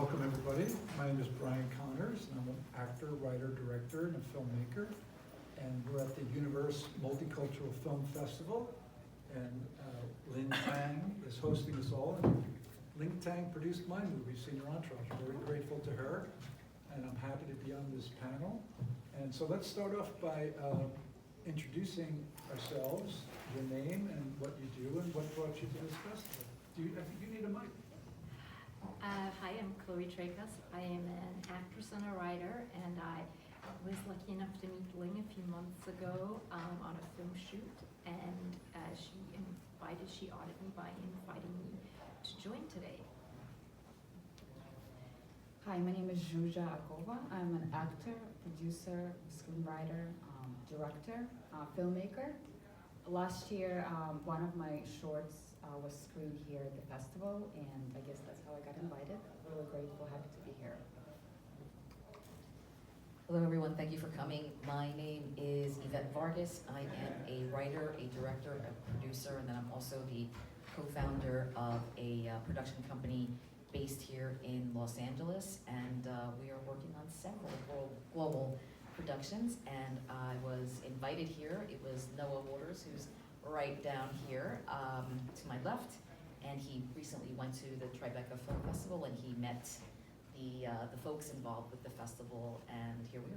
Welcome, everybody. My name is Brian Connors, and I'm an actor, writer, director, and a filmmaker. And we're at the Universe Multicultural Film Festival. And Lin Tang is hosting us all. And Lin Tang produced my movie, Senior Entourage. I'm very grateful to her, and I'm happy to be on this panel. And so let's start off by introducing ourselves, your name, and what you do, and what brought you to this festival. I think you need a mic. Hi, I'm Chloe Tracus. I am an actress and a writer, and I was lucky enough to meet Ling a few months ago on a film shoot, and she honored me by inviting me to join today. Hi, my name is Zhuzha Akova. I'm an actor, producer, screenwriter, director, filmmaker. Last year, one of my shorts was screened here at the festival, and I guess that's how I got invited. Really grateful, happy to be here. Hello everyone, thank you for coming. My name is Yvette Vargas. I am a writer, a director, a producer, and then I'm also the co-founder of a production company based here in Los Angeles. And we are working on several global productions, and I was invited here. It was Noah Waters, who's right down here to my left, and he recently went to the Tribeca Film Festival, and he met the folks involved with the festival, and here we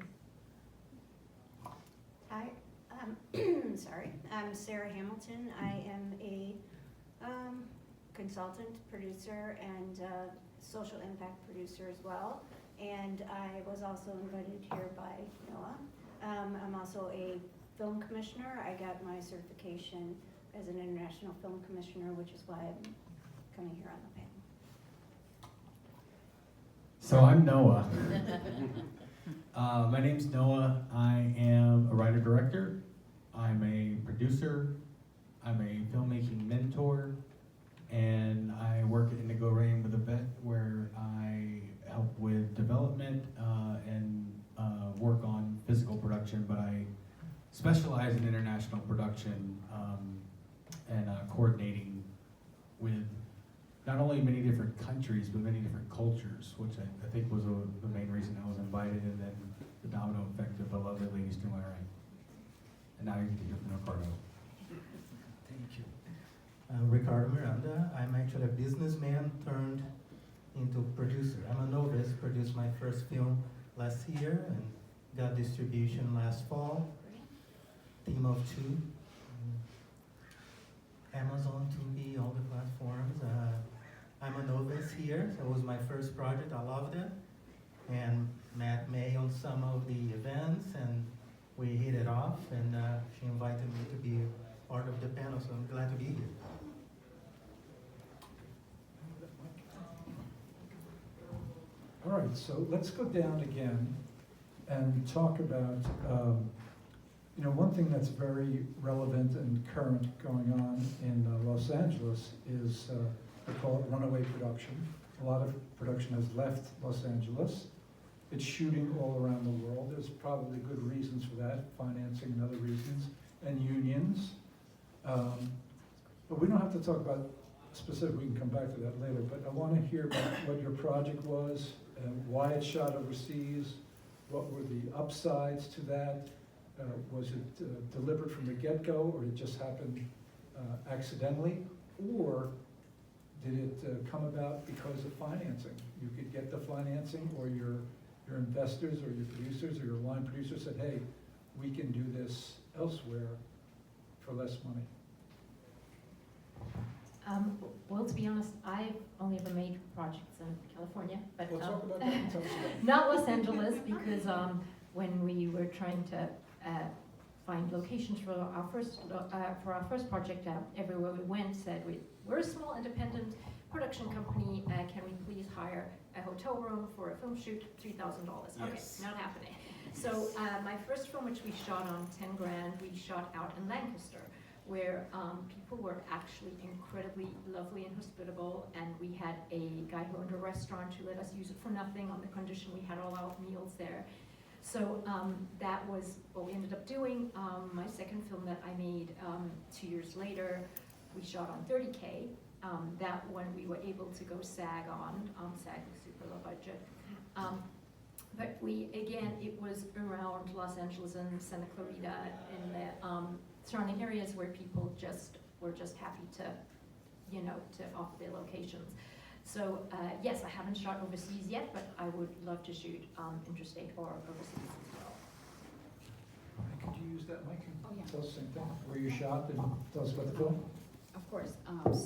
are. Hi, sorry, I'm Sarah Hamilton. I am a consultant, producer, and social impact producer as well. And I was also invited here by Noah. I'm also a film commissioner. I got my certification as an international film commissioner, which is why I'm coming here on the panel. So I'm Noah. My name's Noah. I am a writer-director. I'm a producer. I'm a filmmaking mentor. And I work at Indigo Rain with a vet where I help with development and work on physical production, but I specialize in international production and coordinating with not only many different countries, but many different cultures, which I think was the main reason I was invited, and then the domino effect of the lovely ladies to my right. And now you get to hear from Ricardo. Thank you. I'm Ricardo Miranda. I'm actually a businessman turned into producer. I'm a novice, produced my first film last year and got distribution last fall. Team of two. Amazon, Tubi, all the platforms. I'm a novice here, so it was my first project. I loved it. And met May on some of the events, and we hit it off, and she invited me to be part of the panel, so I'm glad to be here. All right, so let's go down again and talk about, one thing that's very relevant and current going on in Los Angeles is, they call it runaway production. A lot of production has left Los Angeles. It's shooting all around the world. There's probably good reasons for that, financing and other reasons, and unions. But we don't have to talk about specific, we can come back to that later, but I want to hear about what your project was, and why it shot overseas, what were the upsides to that, was it deliberate from the get-go, or did it just happen accidentally, or did it come about because of financing? You could get the financing, or your investors or your producers or your line producer said, hey, we can do this elsewhere for less money. Well, to be honest, I've only ever made projects in California, but We'll talk about that and tell us about it. not Los Angeles, because when we were trying to find locations for our first project, everywhere we went said we're a small independent production company. Can we please hire a hotel room for a film shoot? $3,000. Okay, not happening. So my first film, which we shot on 10 grand, we shot out in Lancaster, where people were actually incredibly lovely and hospitable, and we had a guy who owned a restaurant who let us use it for nothing on the condition we had all our meals there. So that was what we ended up doing. My second film that I made 2 years later, we shot on 30K. That one we were able to go SAG on. SAG was super for the budget. But we, again, it was around Los Angeles and Santa Clarita and the surrounding areas where people were just happy to, to offer their locations. So, yes, I haven't shot overseas yet, but I would love to shoot interstate or overseas as well. Could you use that mic Oh, and yeah. tell us the same thing, where you shot and tell us about the film? Of course.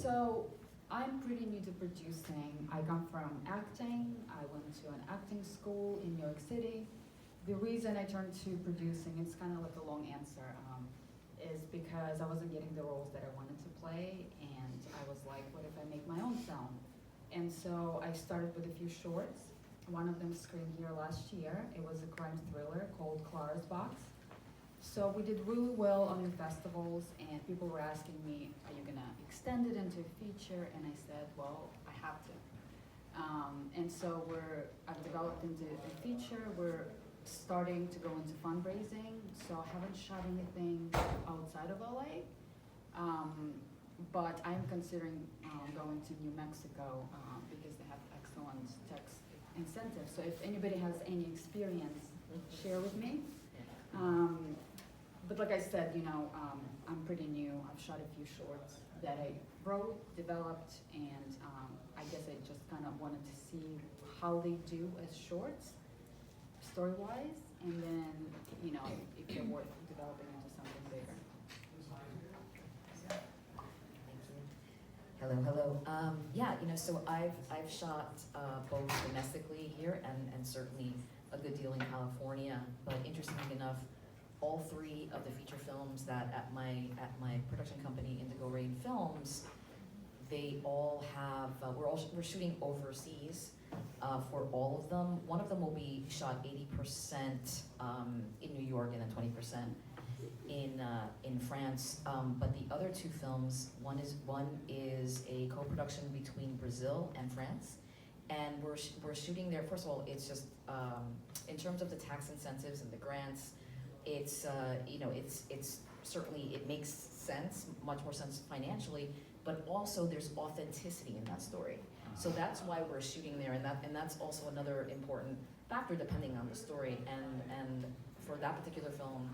So I'm pretty new to producing. I come from acting. I went to an acting school in New York City. The reason I turned to producing, it's kind of like a long answer, is because I wasn't getting the roles that I wanted to play, and I was like, what if I make my own film? And so I started with a few shorts. One of them screened here last year. It was a crime thriller called Clara's Box. So we did really well on the festivals, and people were asking me, are you gonna extend it into a feature? And I said, well, I have to. And so I've developed into a feature. We're starting to go into fundraising. So I haven't shot anything outside of LA. But I'm considering going to New Mexico because they have excellent tax incentives. So if anybody has any experience, share with me. But like I said, I'm pretty new. I've shot a few shorts that I wrote, developed, and I guess I just kind of wanted to see how they do as shorts, story-wise, and then, if they're worth developing into something bigger. Thank you. Hello. Yeah, so I've shot both domestically here and certainly a good deal in California. But interestingly enough, all three of the feature films that at my production company, Indigo Rain Films, they all have. We're shooting overseas for all of them. One of them will be shot 80% in New York and then 20% in France. But the other two films, one is a co-production between Brazil and France, and we're shooting there. First of all, it's just in terms of the tax incentives and the grants, it's it's certainly, it makes sense, much more sense financially, but also there's authenticity in that story. So that's why we're shooting there, and that's also another important factor depending on the story. And for that particular film,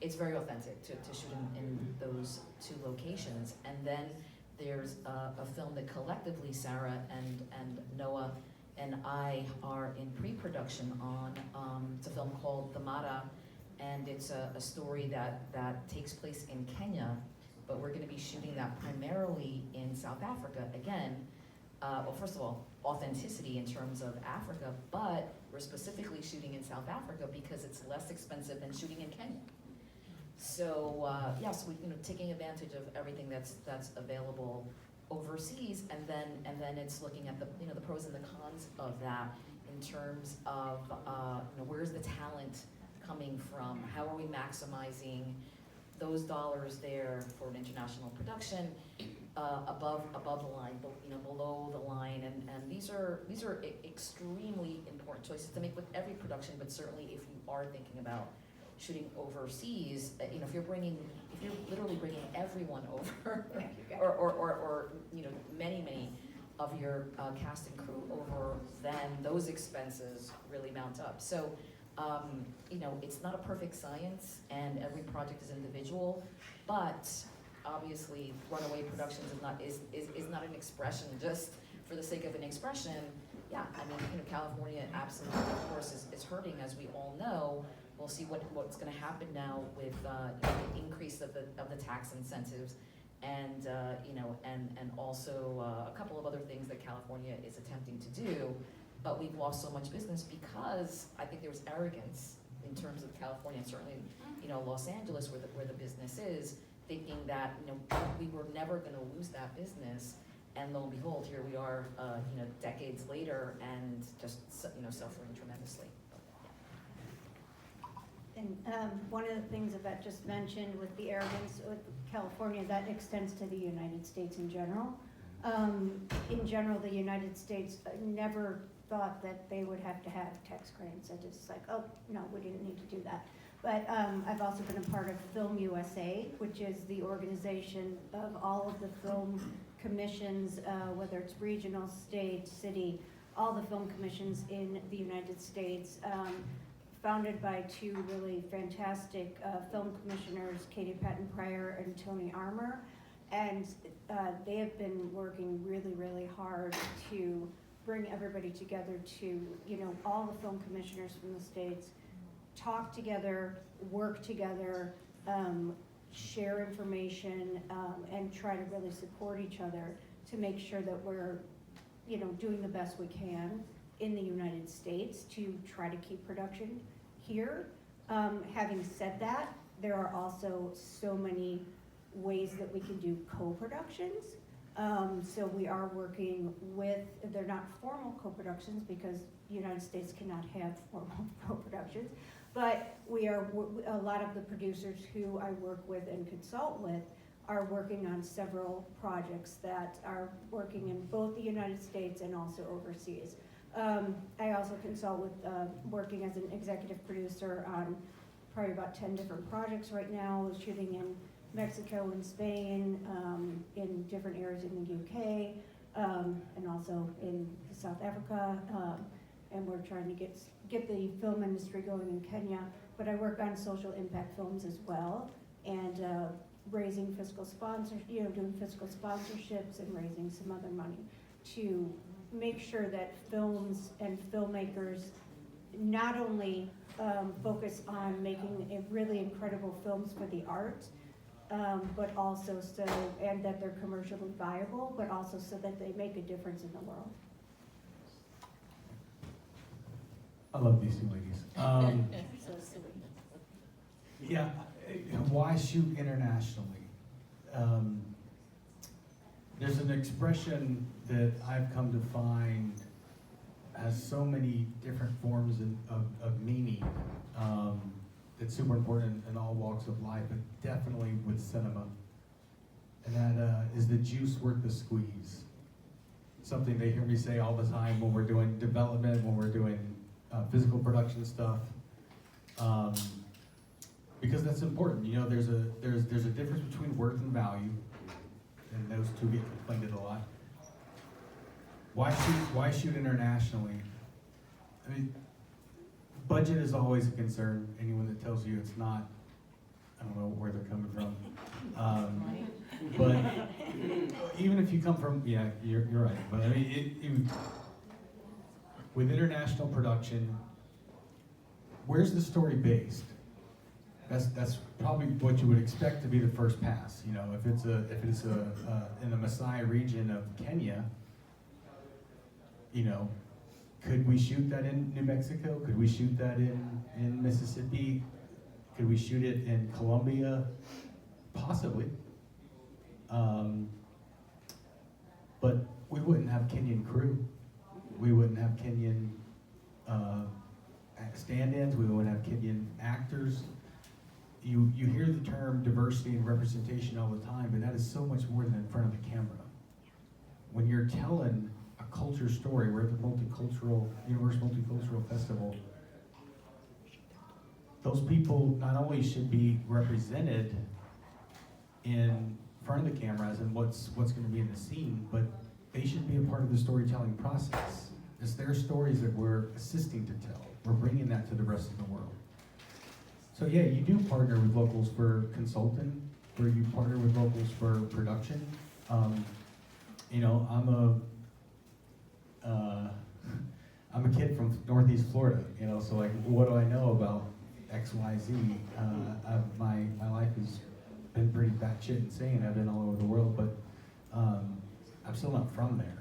it's very authentic to shoot in those two locations. And then there's a film that collectively Sarah and Noah and I are in pre-production on. It's a film called The Mara, and it's a story that takes place in Kenya, but we're going to be shooting that primarily in South Africa again. Well, first of all, authenticity in terms of Africa, but we're specifically shooting in South Africa because it's less expensive than shooting in Kenya. So yes, we taking advantage of everything that's available overseas, and then it's looking at the the pros and the cons of that in terms of where's the talent coming from, how are we maximizing those dollars there for an international production, above the line, below the line, and these are extremely important choices to make with every production, but certainly if you are thinking about shooting overseas, if you're literally bringing everyone over, or many of your cast and crew over, then those expenses really mount up. So it's not a perfect science, and every project is individual, but obviously runaway productions is not an expression just for the sake of an expression. Yeah, I mean, California absolutely, of course, is hurting, as we all know. We'll see what's going to happen now with the increase of the tax incentives, and and also a couple of other things that California is attempting to do. But we've lost so much business because I think there was arrogance in terms of California, and certainly Los Angeles, where the business is, thinking that we were never going to lose that business, and lo and behold, here we are, decades later, and just suffering tremendously. And one of the things Yvette just mentioned with the arrogance with California, that extends to the United States in general. In general, the United States never thought that they would have to have tax credits. I just like, oh, no, we didn't need to do that. But I've also been a part of Film USA, which is the organization of all of the film commissions, whether it's regional, state, city, all the film commissions in the United States, founded by two really fantastic film commissioners, Katie Patton Pryor and Tony Armour. And they have been working really, really hard to bring everybody together to, you know, all the film commissioners from the States, talk together, work together, share information, and try to really support each other to make sure that we're, you know, doing the best we can in the United States to try to keep production here. Having said that, there are also so many ways that we can do co-productions. So we are working with, they're not formal co-productions because the United States cannot have formal co-productions, but we are, a lot of the producers who I work with and consult with are working on several projects that are working in both the United States and also overseas. I also consult with, working as an executive producer on probably about 10 different projects right now, shooting in Mexico and Spain, in different areas in the UK, and also in South Africa, and we're trying to get the film industry going in Kenya. But I work on social impact films as well, and raising fiscal sponsors, you know, doing fiscal sponsorships and raising some other money to make sure that films and filmmakers not only focus on making really incredible films for the art, but also so, and that they're commercially viable, but also so that they make a difference in the world. I love these two ladies. So silly. Yeah, why shoot internationally? There's an expression that I've come to find has so many different forms of meaning. It's super important in all walks of life, but definitely with cinema. And that is the juice worth the squeeze. Something they hear me say all the time when we're doing development, when we're doing physical production stuff. Because that's important. You know, there's a difference between worth and value, and those two get conflated a lot. Why shoot internationally? I mean, budget is always a concern. Anyone that tells you it's not, I don't know where they're coming from. But even if you come from, yeah, you're right. But I mean, with international production, where's the story based? That's probably what you would expect to be the first pass. You know, if it's in the Maasai region of Kenya, you know, could we shoot that in New Mexico? Could we shoot that in Mississippi? Could we shoot it in Colombia? Possibly. But we wouldn't have Kenyan crew. We wouldn't have Kenyan stand-ins. We wouldn't have Kenyan actors. You hear the term diversity and representation all the time, but that is so much more than in front of the camera. When you're telling a culture story, we're at the Universal Multicultural Festival, those people not only should be represented in front of the cameras and what's going to be in the scene, but they should be a part of the storytelling process. It's their stories that we're assisting to tell. We're bringing that to the rest of the world. So yeah, you do partner with locals for consulting, or you partner with locals for production. You know, I'm a kid from Northeast Florida, you know, so like, what do I know about X, Y, Z? My life has been pretty batshit insane. I've been all over the world, but I'm still not from there.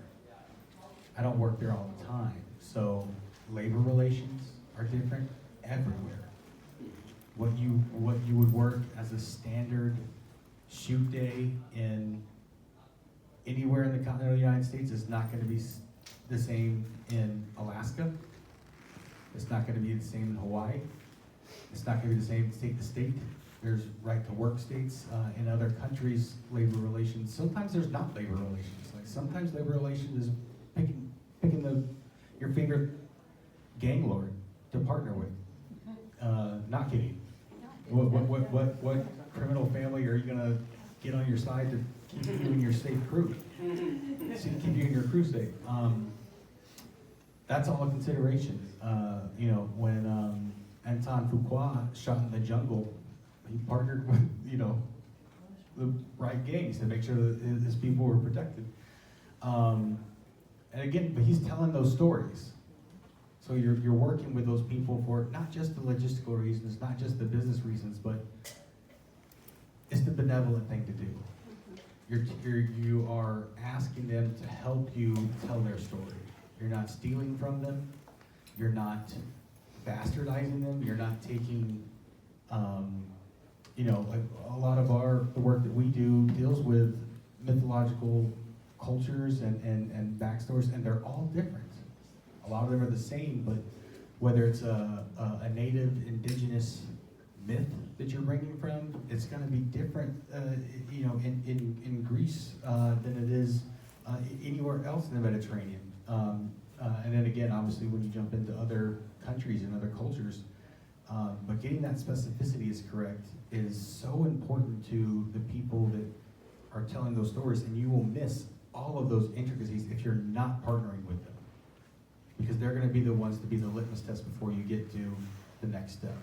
I don't work there all the time. So labor relations are different everywhere. What you would work as a standard shoot day in anywhere in the continental United States is not going to be the same in Alaska. It's not going to be the same in Hawaii. It's not going to be the same state to state. There's right to work states in other countries, labor relations. Sometimes there's not labor relations. Like sometimes labor relations is picking your favorite gang lord to partner with. Not kidding. What criminal family are you gonna get on your side to keep you and your safe crew? To keep you and your crew safe. that's all a consideration. You know, when Anton Fuqua shot in the jungle, he partnered with, you know, the right gangs to make sure that his people were protected. And again, but he's telling those stories. So you're working with those people for not just the logistical reasons, not just the business reasons, but it's the benevolent thing to do. You are asking them to help you tell their story. You're not stealing from them. You're not bastardizing them. You're not taking, you know, like a lot of the work that we do deals with mythological cultures and backstories, and they're all different. A lot of them are the same, but whether it's a native indigenous myth that you're bringing from, it's going to be different, you know, in Greece than it is anywhere else in the Mediterranean. And then again, obviously, when you jump into other countries and other cultures, but getting that specificity is correct is so important to the people that are telling those stories, and you will miss all of those intricacies if you're not partnering with them, because they're going to be the ones to be the litmus test before you get to the next step.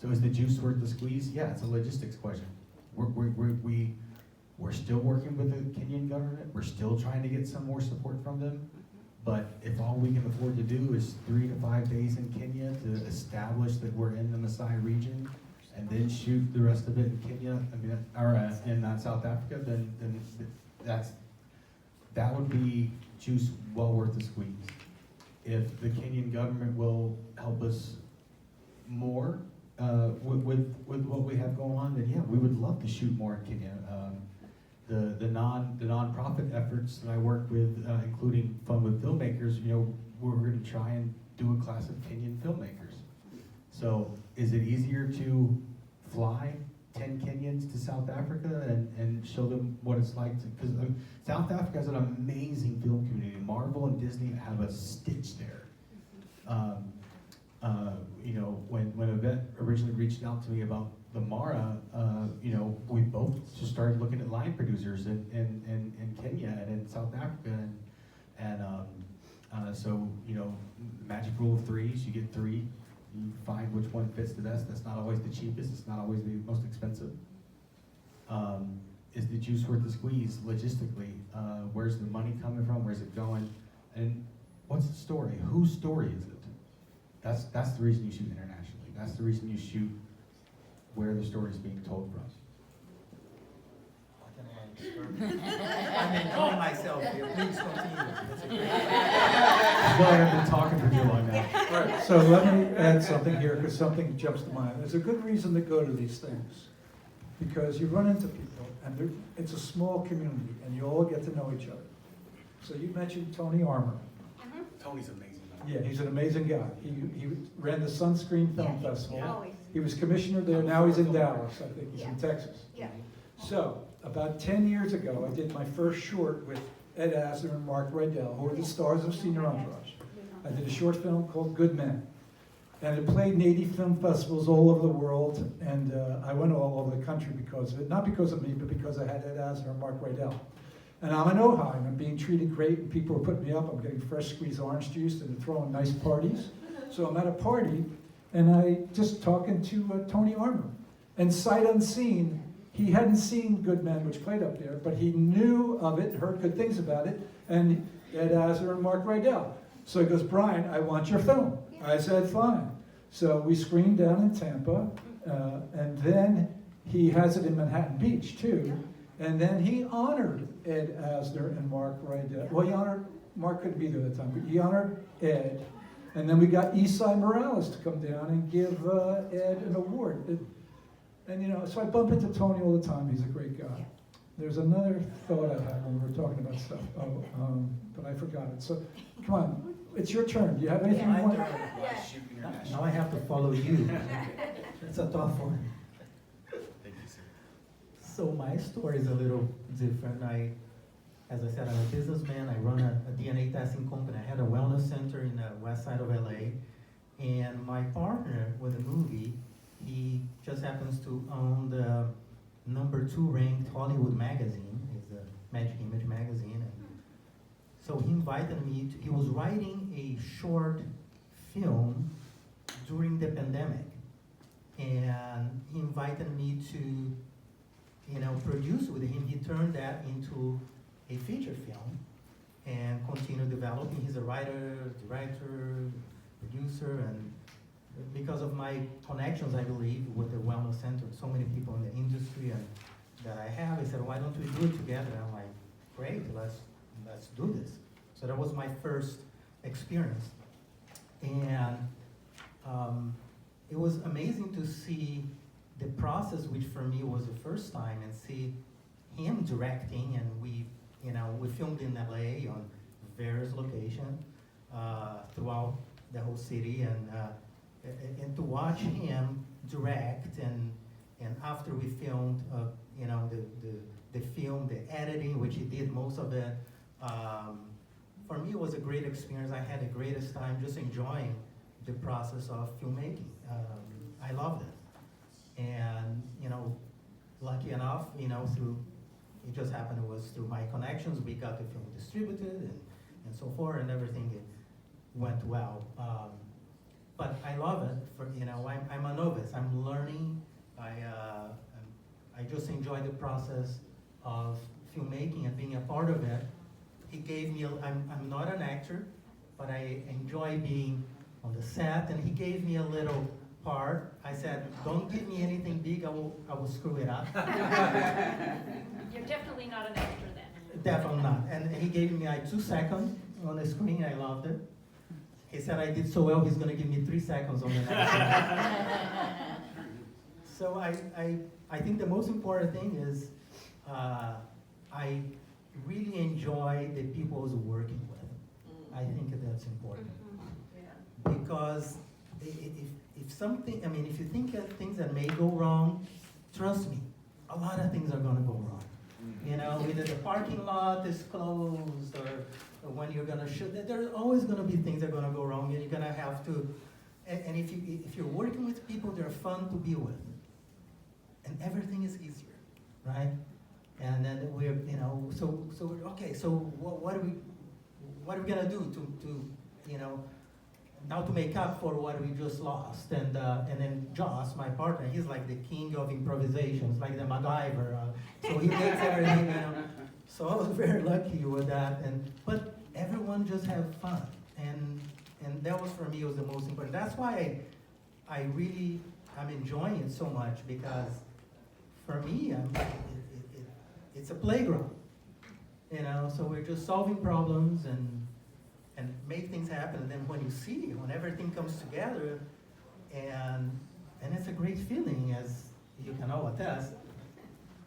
So is the juice worth the squeeze? Yeah, it's a logistics question. We're still working with the Kenyan government. We're still trying to get some more support from them. But if all we can afford to do is 3 to 5 days in Kenya to establish that we're in the Maasai region, and then shoot the rest of it in Kenya, or in South Africa, then that would be juice well worth the squeeze. If the Kenyan government will help us more with what we have going on, then yeah, we would love to shoot more in Kenya. The nonprofit efforts that I work with, including Fun with Filmmakers, you know, we're going to try and do a class of Kenyan filmmakers. So is it easier to fly 10 Kenyans to South Africa and show them what it's like to, because South Africa has an amazing film community. Marvel and Disney have a stitch there. You know, when Yvette originally reached out to me about the Mara, you know, we both just started looking at line producers in Kenya and in South Africa, and so, you know, magic rule of threes, you get 3, you find which one fits the best. That's not always the cheapest, it's not always the most expensive. Is the juice worth the squeeze logistically? Where's the money coming from? Where's it going? And what's the story? Whose story is it? That's the reason you shoot internationally. That's the reason you shoot where the story is being told from. I'm enjoying myself here. Please continue. Well, I've been talking for too long now. All right, so let me add something here, because something jumps to mind. There's a good reason to go to these things, because you run into people, and it's a small community, and you all get to know each other. So you mentioned Tony Armour. Tony's amazing. Yeah, he's an amazing guy. He ran the Sunscreen Film Yeah, Festival. always. He was commissioner there, now he's in Dallas, I think, he's in Yeah. Texas. Yeah. So, about 10 years ago, I did my first short with Ed Asner and Mark Rydell, who are the stars of Senior Entourage. I did a short film called Good Men. And it played in 80 film festivals all over the world, and I went all over the country because of it. Not because of me, but because I had Ed Asner and Mark Rydell. And I'm in Ojai, and I'm being treated great, and people are putting me up. I'm getting fresh squeezed orange juice, and they're throwing nice parties. So I'm at a party, and I just talking to Tony Armour. And sight unseen, he hadn't seen Good Men, which played up there, but he knew of it, heard good things about it, and Ed Asner and Mark Rydell. So he goes, Brian, I want your film. I said, fine. So we screened down in Tampa, and then he has it in Manhattan Beach, too. And then he honored Ed Asner and Mark Rydell. Well, he honored, Mark couldn't be there at the time, but he honored Ed. And then we got Esai Morales to come down and give Ed an award. And you know, so I bump into Tony all the time. He's a great guy. There's another thought I had when we were talking about stuff, but I forgot it. So, come on, it's your turn. Do you have anything you want? Now I have to follow you. It's a tough one. Thank you, sir. So my story is a little different. As I said, I'm a businessman. I run a DNA testing company. I had a wellness center in the west side of LA. And my partner with the movie, he just happens to own the #2 ranked Hollywood magazine. It's a Magic Image magazine. And So he invited me he was writing a short film during the pandemic. And he invited me to, produce with him. He turned that into a feature film and continued developing. He's a writer, director, producer, and because of my connections, I believe, with the Wellness Center, so many people in the industry and that I have, he said, why don't we do it together? And I'm like, great, let's do this. So that was my first experience. And it was amazing to see the process, which for me was the first time, and see him directing, and we filmed in LA on various locations throughout the whole city, and to watch him direct, and after we filmed, the film, the editing, which he did most of it, for me it was a great experience. I had the greatest time just enjoying the process of filmmaking. I loved it. And, lucky enough, through, it just happened, it was through my connections, we got the film distributed and so forth, and everything went well. But I love it, I'm a novice, I'm learning, I just enjoy the process of filmmaking and being a part of it. He gave me, I'm not an actor, but I enjoy being on the set, and he gave me a little part. I said, don't give me anything big, I will screw it up. You're definitely not an actor then. Definitely not. And he gave me 2 seconds on the screen, I loved it. He said I did so well, he's gonna give me 3 seconds on the next one. So I think the most important thing is I really enjoy the people I was working with. I think that's important. Because if something, if you think of things that may go wrong, trust me, a lot of things are gonna go wrong. Either the parking lot is closed, or when you're gonna shoot, there's always gonna be things that are gonna go wrong, and you're gonna have to, and if you're working with people, they're fun to be with. And everything is easier, right? And then we're, so okay, so what are we gonna do to now to make up for what we just lost? And then Joss, my partner, he's like the king of improvisations, like the MacGyver. So he makes everything, So I was very lucky with that. But everyone just have fun, and that was, for me, was the most important. That's why I'm enjoying it so much, because for me, it's a playground. So we're just solving problems and make things happen. And then when you see, when everything comes together, and it's a great feeling, as you can all attest.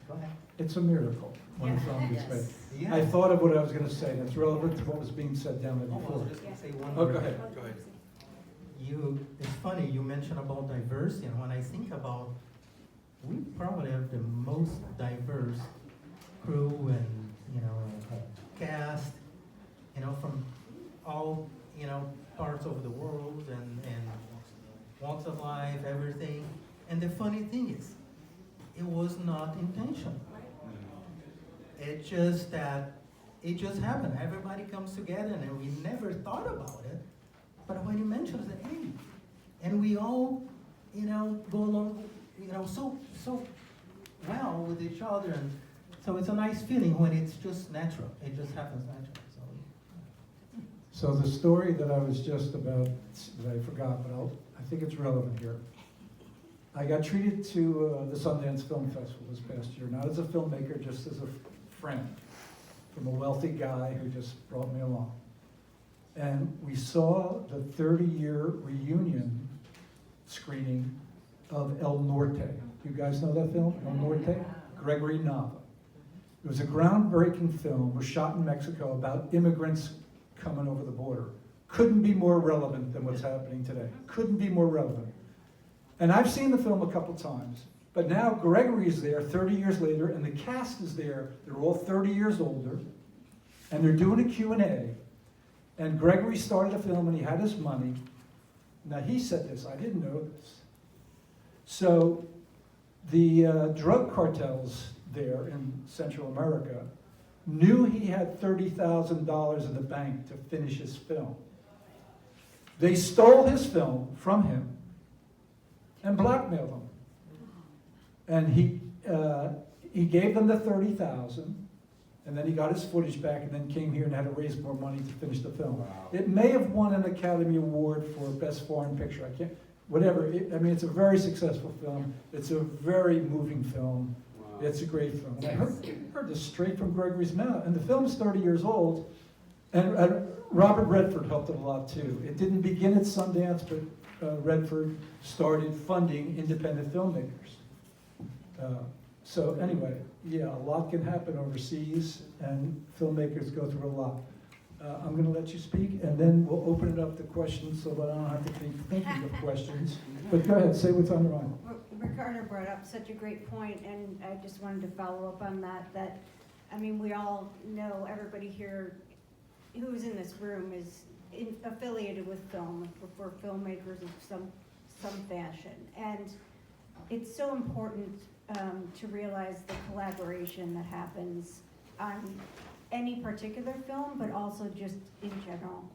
Go ahead. It's a miracle when a film gets made. Yes. I thought of what I was gonna say, that's relevant to what was being said down there Oh, I before. was just gonna say one Oh, more go thing. ahead, go ahead. It's funny, you mentioned about diversity, and when I think about, we probably have the most diverse crew and, cast, from all, parts of the world and walks of life, everything. And the funny thing is, it was not intentional. It's just that it just happened. Everybody comes together, and we never thought about it. But when you mentioned it, hey, and we all, go along, so well with each other, and so it's a nice feeling when it's just natural. It just happens naturally. So the story that I was just about, that I forgot, but I think it's relevant here. I got treated to the Sundance Film Festival this past year, not as a filmmaker, just as a friend from a wealthy guy who just brought me along. And we saw the 30-year reunion screening of El Norte. You guys know that film, El Norte? Gregory Nava. It was a groundbreaking film. It was shot in Mexico about immigrants coming over the border. Couldn't be more relevant than what's happening today. Couldn't be more relevant. And I've seen the film a couple times, but now Gregory is there 30 years later, and the cast is there. They're all 30 years older, and they're doing a Q&A. And Gregory started a film, and he had his money. Now, he said this. I didn't know this. So the drug cartels there in Central America knew he had $30,000 in the bank to finish his film. They stole his film from him and blackmailed him. And he gave them the $30,000, and then he got his footage back, and then came here and had to raise more money to finish the film. Wow. It may have won an Academy Award for Best Foreign Picture. I can't, whatever. I mean, it's a very successful film. It's a very moving film. Wow. It's a great film. And I heard this straight from Gregory's mouth. And the film's 30 years old, and Robert Redford helped it a lot too. It didn't begin at Sundance, but Redford started funding independent filmmakers. So anyway, yeah, a lot can happen overseas, and filmmakers go through a lot. I'm going to let you speak, and then we'll open it up to questions so that I don't have to keep thinking of questions. But go ahead, say what's on your mind. Well, Ricardo brought up such a great point, and I just wanted to follow up on that, I mean, we all know, everybody here who's in this room is affiliated with film, for filmmakers of some fashion. And it's so important to realize the collaboration that happens on any particular film, but also just in general,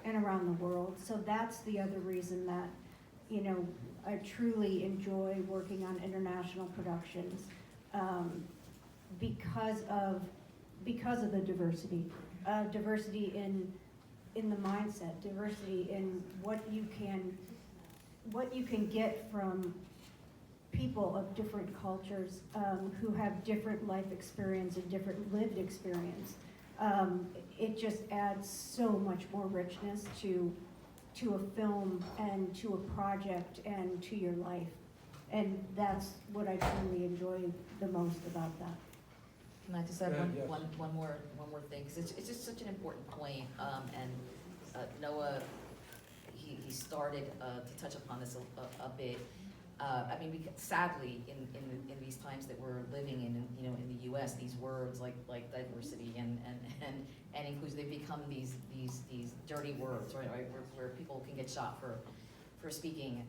and around the world. So that's the other reason that, you know, I truly enjoy working on international productions, because of the diversity. Diversity in the mindset, diversity in what you can get from people of different cultures, who have different life experience and different lived experience. It just adds so much more richness to a film and to a project and to your life. And that's what I truly enjoy the most about that. Can I just add Yes. one more thing, because it's just such an important point, and Noah, he started to touch upon this a bit. I mean, sadly, in these times that we're living in, you know, in the U.S., these words like diversity and inclusion, they become these dirty words, right? Where people can get shot for speaking,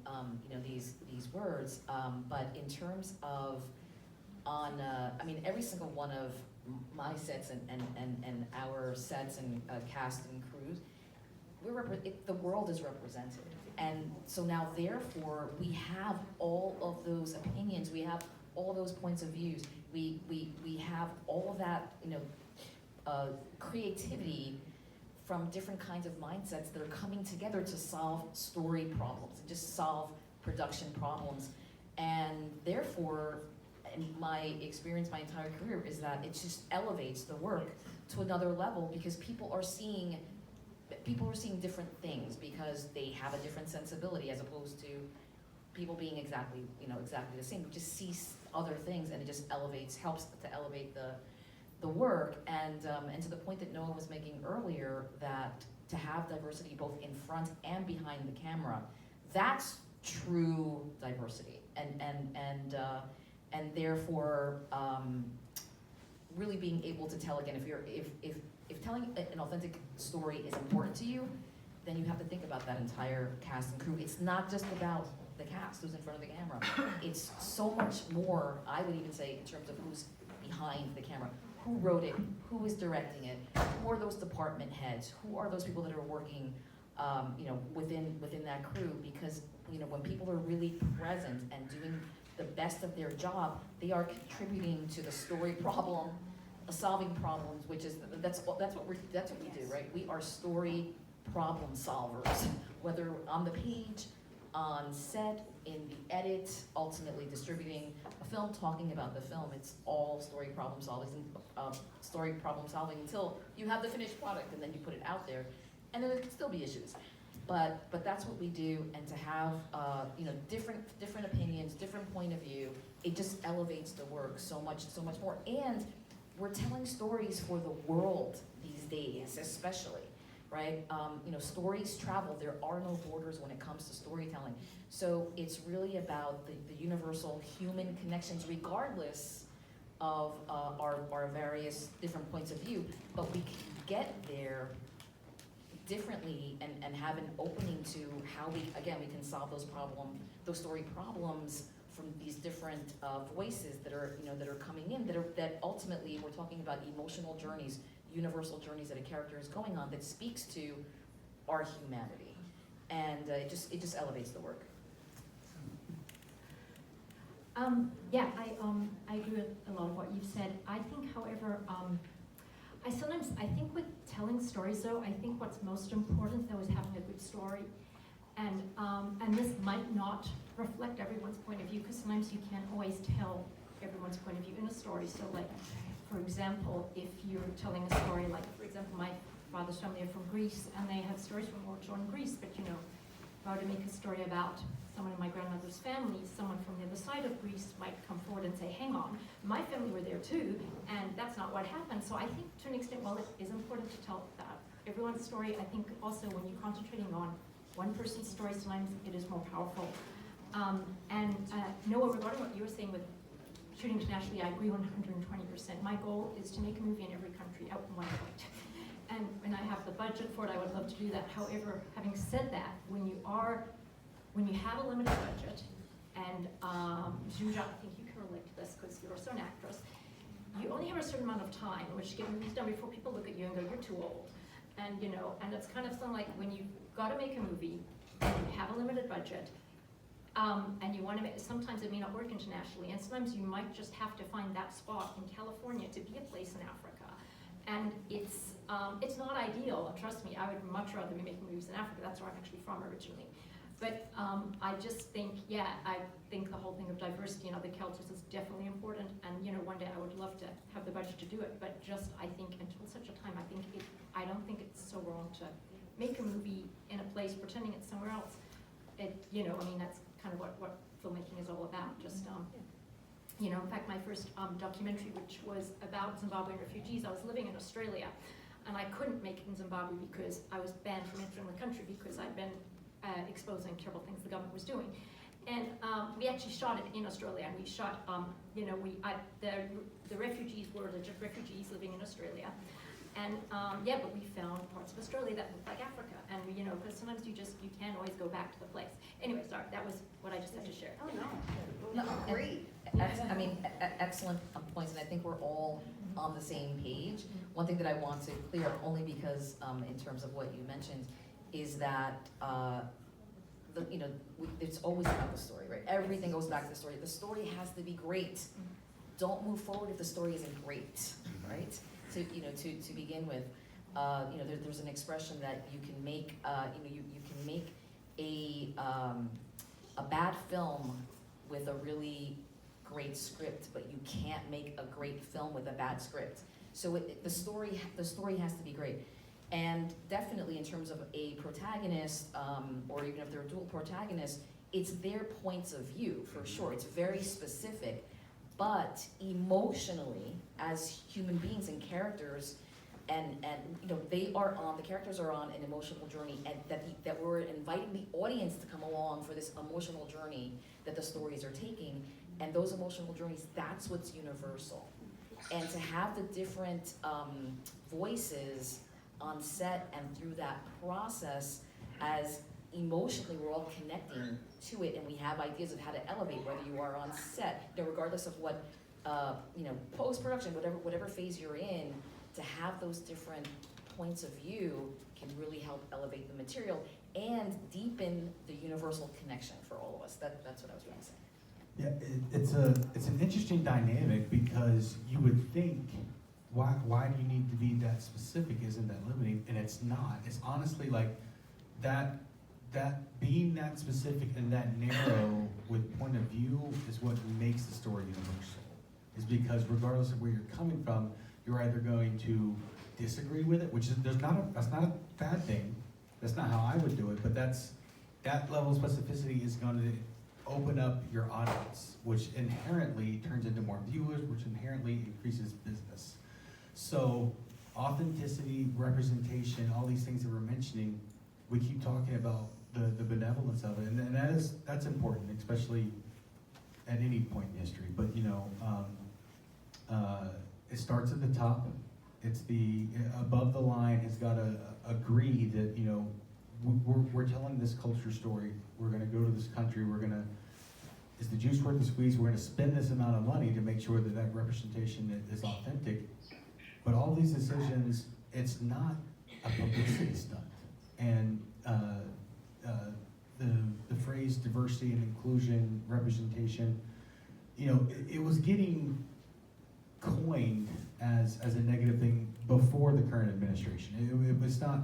you know, these words. But in terms of I mean, every single one of my sets and our sets and cast and crews, the world is represented. And so now, therefore, we have all of those opinions, we have all those points of views, we have all of that, you know, creativity from different kinds of mindsets that are coming together to solve story problems, and just solve production problems. And therefore, in my experience, my entire career, is that it just elevates the work to another level, because people are seeing different things, because they have a different sensibility, as opposed to people being exactly the same. You just see other things, and it just helps to elevate the work. And to the point that Noah was making earlier, that to have diversity both in front and behind the camera, that's true diversity. And therefore, really being able to tell, again, if telling an authentic story is important to you, then you have to think about that entire cast and crew. It's not just about the cast who's in front of the camera. It's so much more, I would even say, in terms of who's behind the camera. Who wrote it? Who is directing it? Who are those department heads? Who are those people that are working, you know, within that crew? Because, you know, when people are really present and doing the best of their job, they are contributing to the story problem, solving problems, which is that's what we do, right? We are story problem solvers, whether on the page, on set, in the edit, ultimately distributing a film, talking about the film. It's all story problem solving until you have the finished product, and then you put it out there, and then there can still be issues. But that's what we do, and to have you know, different opinions, different point of view, it just elevates the work so much more. And we're telling stories for the world these days, especially, right? You know, stories travel. There are no borders when it comes to storytelling. So it's really about the universal human connections, regardless of our various different points of view. But we can get there differently and have an opening to how we can solve those story problems from these different voices that are, you know, that are coming in, that ultimately, we're talking about emotional journeys, universal journeys that a character is going on, that speaks to our humanity. And it just elevates the work. Yeah, I agree with a lot of what you've said. I think, however, I think with telling stories though, I think what's most important though is having a good story. And this might not reflect everyone's point of view, because sometimes you can't always tell everyone's point of view in a story. So like, for example, if you're telling a story, like for example, my father's family are from Greece, and they have stories from war torn Greece, but you know, if I were to make a story about someone in my grandmother's family, someone from the other side of Greece might come forward and say, hang on, my family were there too, and that's not what happened. So I think to an extent, while it is important to tell that everyone's story, I think also when you're concentrating on one person's story, sometimes it is more powerful. Noah, regarding what you were saying with shooting internationally, I agree 120%. My goal is to make a movie in every country, out in one point. And when I have the budget for it, I would love to do that. However, having said that, when you have a limited budget, and Zsuzsa, I think you can relate to this because you're also an actress, you only have a certain amount of time in which to get movies done before people look at you and go, you're too old. And you know, and it's kind of something like when you've got to make a movie, and you have a limited budget, and you want to make, sometimes it may not work internationally, and sometimes you might just have to find that spot in California to be a place in Africa. And it's not ideal, trust me, I would much rather be making movies in Africa, that's where I'm actually from originally. But I just think, yeah, I think the whole thing of diversity in other cultures is definitely important, and you know, one day I would love to have the budget to do it, but just, I think, until such a time, I don't think it's so wrong to make a movie in a place, pretending it's somewhere else. You know, I mean, that's kind of what filmmaking is all about, just, you know, in fact, my first documentary, which was about Zimbabwean refugees, I was living in Australia, and I couldn't make it in Zimbabwe because I was banned from entering the country because I'd been exposing terrible things the government was doing. And we actually shot it in Australia, and we shot, you know, the refugees were legit refugees living in Australia. And yeah, but we found parts of Australia that looked like Africa, and you know, because sometimes you can't always go back to the place. Anyway, sorry, that was what I just had to share. Oh, No, no. Great. I mean, excellent points, and I think we're all on the same page. One thing that I want to clear up, only because in terms of what you mentioned, is that you know, it's always about the story, right? Everything goes back to the story. The story has to be great. Don't move forward if the story isn't great, right? So you know, to begin with, you know, there's an expression that you can make, you know, you can make a bad film with a really great script, but you can't make a great film with a bad script. So the story has to be great. And definitely in terms of a protagonist, or even if they're dual protagonists, it's their points of view, for sure. It's very specific, but emotionally, as human beings and characters, and you know, the characters are on an emotional journey, and that we're inviting the audience to come along for this emotional journey that the stories are taking, and those emotional journeys, that's what's universal. And to have the different voices on set and through that process, as emotionally we're all connecting to it, and we have ideas of how to elevate, whether you are on set, you know, regardless of what, you know, post-production, whatever phase you're in, to have those different points of view can really help elevate the material and deepen the universal connection for all of us. That's what I was trying to say. Yeah, it's an interesting dynamic, because you would think, why do you need to be that specific? Isn't that limiting? And it's not. It's honestly like that being that specific and that narrow with point of view is what makes the story universal. Is because regardless of where you're coming from, you're either going to disagree with it, which is that's not a bad thing. That's not how I would do it, but that level of specificity is going to open up your audience, which inherently turns into more viewers, which inherently increases business. So authenticity, representation, all these things that we're mentioning, we keep talking about the benevolence of it, and that's important, especially at any point in history. But you know, it starts at the top. It's the above the line has got to agree that, you know, we're telling this culture story. We're going to go to this country. is the juice worth the squeeze? We're gonna spend this amount of money to make sure that that representation is authentic. But all these decisions, it's not a publicity stunt. And the phrase diversity and inclusion, representation, you know, it was getting coined as a negative thing before the current administration. It was not,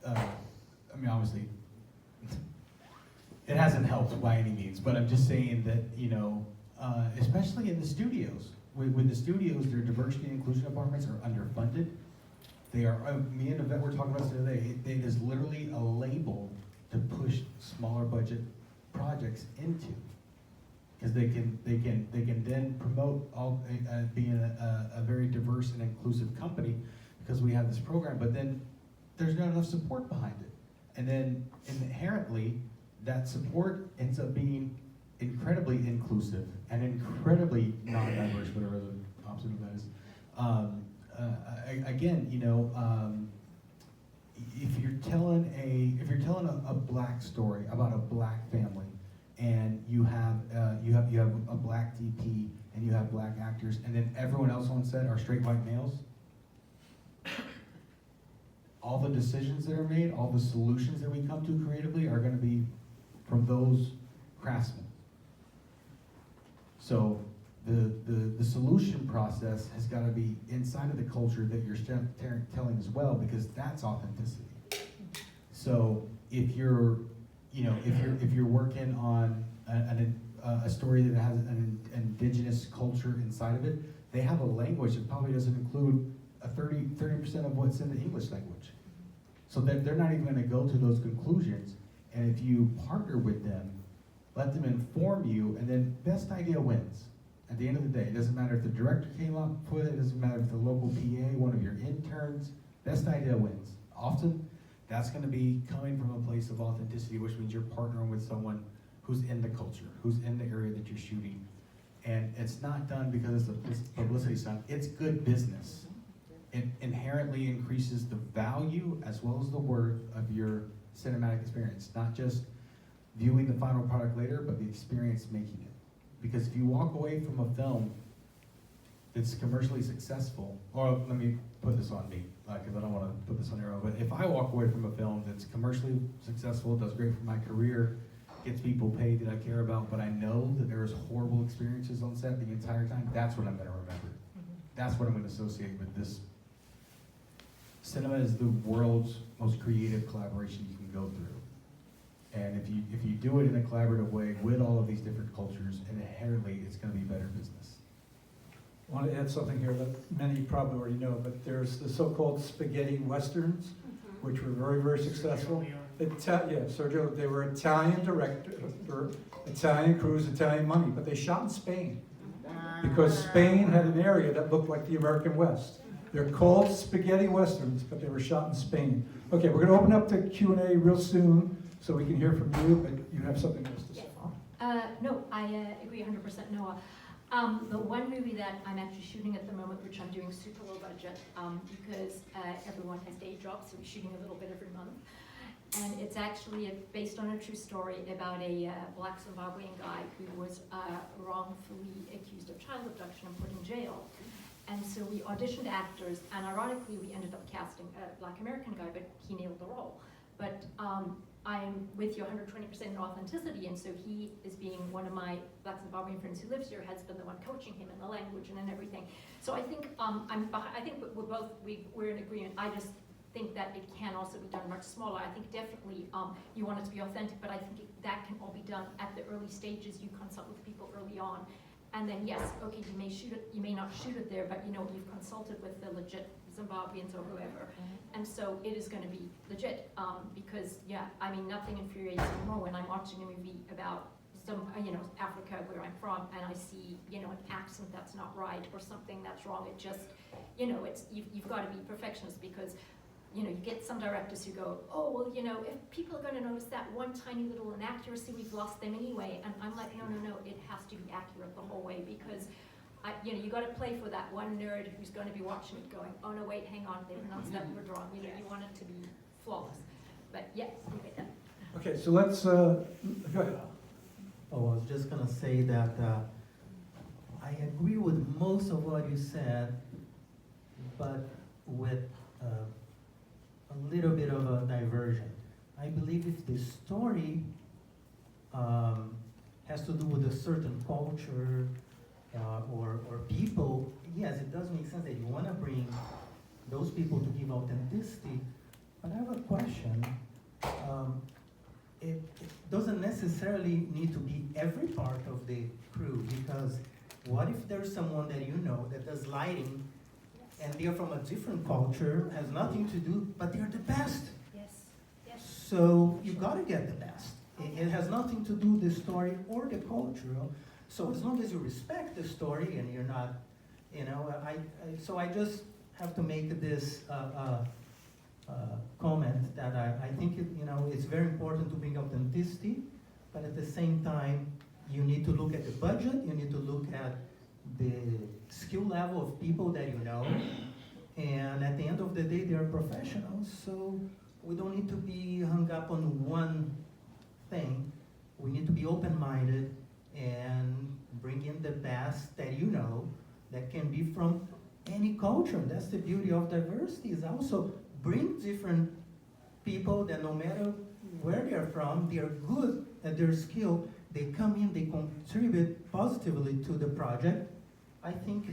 I mean, obviously, it hasn't helped by any means, but I'm just saying that, you know, especially in the studios, with the studios, their diversity and inclusion departments are underfunded. They are, me and Yvette were talking about this the other day, it is literally a label to push smaller budget projects into. Because they can then promote all, being a very diverse and inclusive company because we have this program, but then there's not enough support behind it. And then inherently, that support ends up being incredibly inclusive and incredibly non-diverse, whatever the opposite of that is. Again, you know, if you're telling a black story about a black family, and you have a black DP and you have black actors, and then everyone else on set are straight white males, all the decisions that are made, all the solutions that we come to creatively are going to be from those craftsmen. So the solution process has got to be inside of the culture that you're telling as well, because that's authenticity. So if you're working on a story that has an indigenous culture inside of it, they have a language that probably doesn't include 30% of what's in the English language. So they're not even going to go to those conclusions. And if you partner with them, let them inform you, and then best idea wins. At the end of the day, it doesn't matter if the director came up with it, it doesn't matter if the local PA, one of your interns, best idea wins. Often, that's going to be coming from a place of authenticity, which means you're partnering with someone who's in the culture, who's in the area that you're shooting. And it's not done because it's a publicity stunt, it's good business. It inherently increases the value as well as the worth of your cinematic experience, not just viewing the final product later, but the experience making it. Because if you walk away from a film that's commercially successful, or let me put this on me, because I don't want to put this on Arrow, but if I walk away from a film that's commercially successful, does great for my career, gets people paid that I care about, but I know that there was horrible experiences on set the entire time, that's what I'm going to remember. That's what I'm going to associate with this. Cinema is the world's most creative collaboration you can go through. And if you do it in a collaborative way with all of these different cultures, inherently it's going to be better business. I want to add something here that many probably already know, but there's the so-called spaghetti westerns, which were very, very successful. Sergio, they were Italian director, Italian crews, Italian money, but they shot in Spain. Because Spain had an area that looked like the American West. They're called spaghetti westerns, but they were shot in Spain. Okay, we're going to open up the Q&A real soon, so we can hear from you, but you have something else to say. No, I agree 100%, Noah. The one movie that I'm actually shooting at the moment, which I'm doing super low budget, because everyone has day jobs, so we're shooting a little bit every month. And it's actually based on a true story about a black Zimbabwean guy who was wrongfully accused of child abduction and put in jail. And so we auditioned actors, and ironically, we ended up casting a black American guy, but he nailed the role. But I'm with you 120% in authenticity, and so he is being one of my black Zimbabwean friends who lives here, has been the one coaching him in the language and in everything. So I think I think we're in agreement. I just think that it can also be done much smaller. I think definitely you want it to be authentic, but I think that can all be done at the early stages. You consult with people early on. And then yes, okay, you may shoot it, you may not shoot it there, but you know, you've consulted with the legit Zimbabweans or whoever. And so it is gonna be legit, because yeah, I mean, nothing infuriates me more when I'm watching a movie about some, Africa where I'm from, and I see, an accent that's not right or something that's wrong. It just, you've gotta be perfectionist, because you get some directors who go, oh, well, if people are going to notice that one tiny little inaccuracy, we've lost them anyway. And I'm like, no, it has to be accurate the whole way, because, you got to play for that one nerd who's going to be watching it going, oh, no, wait, hang on, they pronounced that word wrong. You want it to be flawless. But yes, you get that. Okay, so let's, go ahead. Oh, I was just gonna say that I agree with most of what you said, but with a little bit of a diversion. I believe if the story has to do with a certain culture or people, yes, it does make sense that you want to bring those people to give authenticity. But I have a question. It doesn't necessarily need to be every part of the crew, because what if there's someone that you know that does lighting and they're from a different culture, has nothing to do, but they're the best. Yes, yes. So you gotta get the best. It has nothing to do with the story or the cultural. So as long as you respect the story and you're not, you know, so I just have to make this comment that I think you know, it's very important to bring authenticity, but at the same time, you need to look at the budget, you need to look at the skill level of people that you know, and at the end of the day, they are professionals, so we don't need to be hung up on one thing. We need to be open-minded and bring in the best that you know, that can be from any culture. That's the beauty of diversity, is also bring different people that no matter where they're from, they're good at their skill, they come in, they contribute positively to the project. I think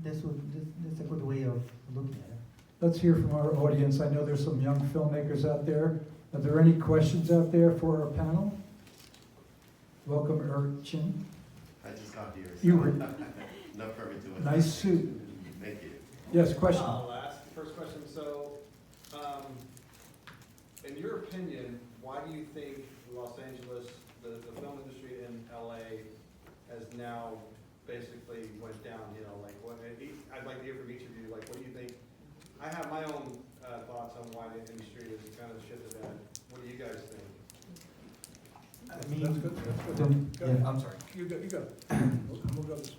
that's a good way of looking at it. Let's hear from our audience. I know there's some young filmmakers out there. Are there any questions out there for our panel? Welcome, Urchin. I just got here. You were- No permit to it. Nice suit. Thank you. Yes, question. I'll ask the first question. So, in your opinion, why do you think Los Angeles, the film industry in LA has now basically went downhill? Like, I'd like to hear from each of you, like, what do you think? I have my own thoughts on why the industry has kind of shifted that. What do you guys think? I mean, That's good. That's good. Go ahead. yeah, I'm sorry. You go. We'll go this way.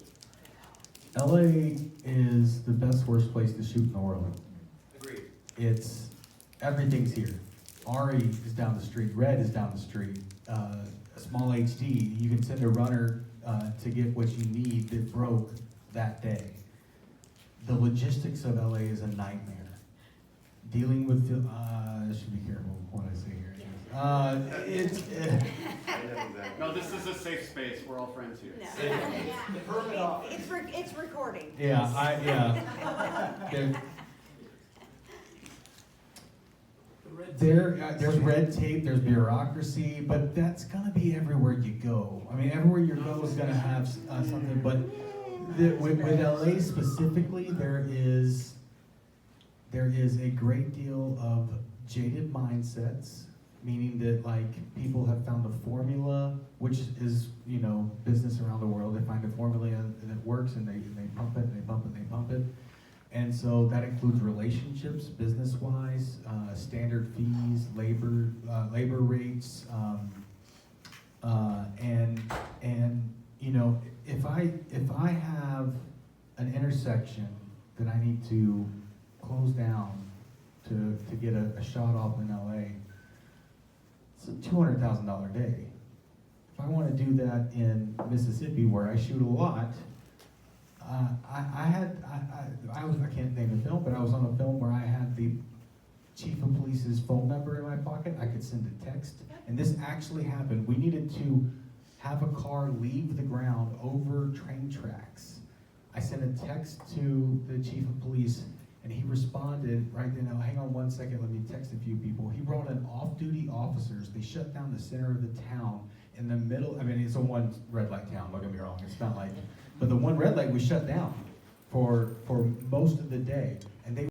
LA is the best, worst place to shoot in the world. Agreed. It's, everything's here. Ari is down the street, Red is down the street. A small HD, you can send a runner to get what you need that broke that day. The logistics of LA is a nightmare. Dealing with, I should be careful what I say here. I know exactly. No, this is a safe space. We're all friends here. It's recording. There's red tape, there's bureaucracy, but that's gonna be everywhere you go. I mean, everywhere you go is gonna have something, but with LA specifically, there is a great deal of jaded mindsets, meaning that like people have found a formula, which is, you know, business around the world. They find a formula that works and they pump it and they pump it and they pump it. And so that includes relationships, business-wise, standard fees, labor rates, and you know, if I have an intersection that I need to close down to get a shot off in LA, it's a $200,000 day. If I want to do that in Mississippi, where I shoot a lot, I can't name the film, but I was on a film where I had the chief of police's phone number in my pocket. I could send a text, and this actually happened. We needed to have a car leave the ground over train tracks. I sent a text to the chief of police, and he responded right then. Oh, hang on 1 second, let me text a few people. He brought in off-duty officers. They shut down the center of the town in the middle. I mean, it's a one red light town, don't get me wrong, it's not like, but the one red light was shut down for most of the day. And they